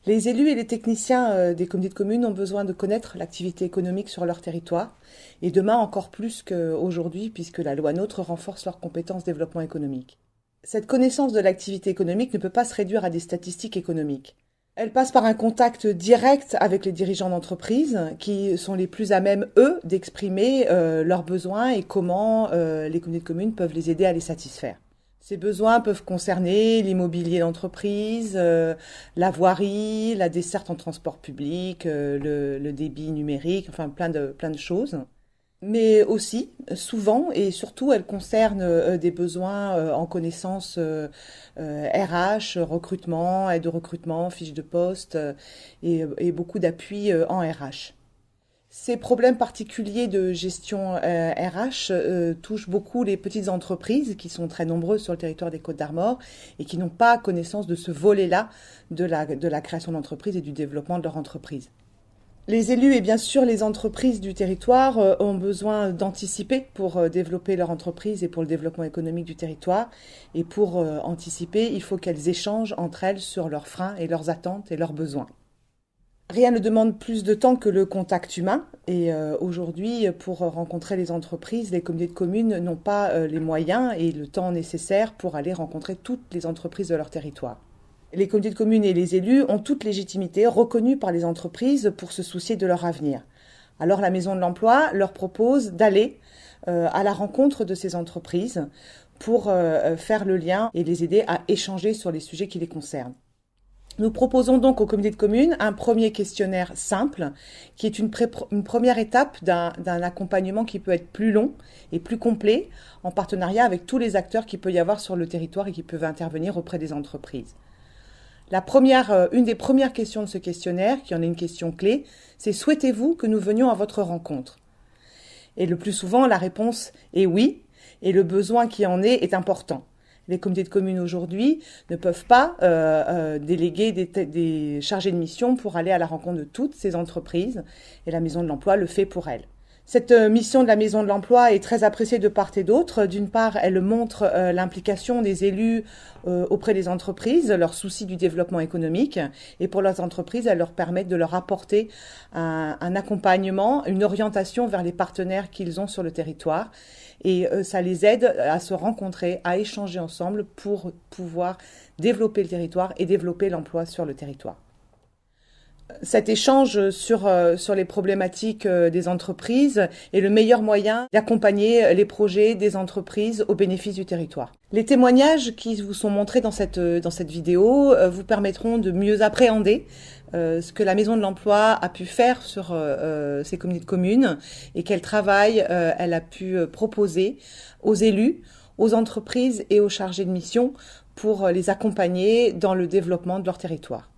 Les élus et les techniciens des comités de communes ont besoin de connaître l'activité économique sur leur territoire, et demain encore plus qu'aujourd'hui, puisque la loi NOTRe renforce leurs compétences développement économique. Cette connaissance de l'activité économique ne peut pas se réduire à des statistiques économiques. Elle passe par un contact direct avec les dirigeants d'entreprise, qui sont les plus à même, eux, d'exprimer leurs besoins et comment les comités de communes peuvent les aider à les satisfaire. Ces besoins peuvent concerner l'immobilier d'entreprise, la voirie, la desserte en transport public, le débit numérique, enfin plein de choses. Mais aussi, souvent et surtout, elles concernent des besoins en connaissances RH, recrutement, aide au recrutement, fiches de poste et beaucoup d'appui en RH. Ces problèmes particuliers de gestion RH touchent beaucoup les petites entreprises qui sont très nombreuses sur le territoire des Côtes-d'Armor et qui n'ont pas connaissance de ce volet-là de la création d'entreprise et du développement de leur entreprise. Les élus et bien sûr les entreprises du territoire ont besoin d'anticiper pour développer leur entreprise et pour le développement économique du territoire. Et pour anticiper, il faut qu'elles échangent entre elles sur leurs freins et leurs attentes et leurs besoins. Rien ne demande plus de temps que le contact humain et aujourd'hui, pour rencontrer les entreprises, les comités de communes n'ont pas les moyens et le temps nécessaire pour aller rencontrer toutes les entreprises de leur territoire. Les comités de communes et les élus ont toute légitimité reconnue par les entreprises pour se soucier de leur avenir. Alors la Maison de l'Emploi leur propose d'aller à la rencontre de ces entreprises pour faire le lien et les aider à échanger sur les sujets qui les concernent. Nous proposons donc au comité de communes un premier questionnaire simple, qui est une première étape d'un accompagnement qui peut être plus long et plus complet, en partenariat avec tous les acteurs qu'il peut y avoir sur le territoire et qui peuvent intervenir auprès des entreprises. Une des premières questions de ce questionnaire, qui en est une question clé, c'est « Souhaitez-vous que nous venions à votre rencontre ?» Et le plus souvent, la réponse est oui, et le besoin qui en est important. Les comités de communes aujourd'hui ne peuvent pas déléguer des chargés de mission pour aller à la rencontre de toutes ces entreprises et la Maison de l'Emploi le fait pour elles. Cette mission de la Maison de l'Emploi est très appréciée de part et d'autre. D'une part, elle montre l'implication des élus auprès des entreprises, leur souci du développement économique. Et pour leurs entreprises, elle leur permet de leur apporter un accompagnement, une orientation vers les partenaires qu'ils ont sur le territoire. Et ça les aide à se rencontrer, à échanger ensemble pour pouvoir développer le territoire et développer l'emploi sur le territoire. Cet échange sur les problématiques des entreprises est le meilleur moyen d'accompagner les projets des entreprises au bénéfice du territoire. Les témoignages qui vous sont montrés dans cette vidéo vous permettront de mieux appréhender ce que la Maison de l'Emploi a pu faire sur ces comités de communes et quel travail elle a pu proposer aux élus, aux entreprises et aux chargés de mission pour les accompagner dans le développement de leur territoire.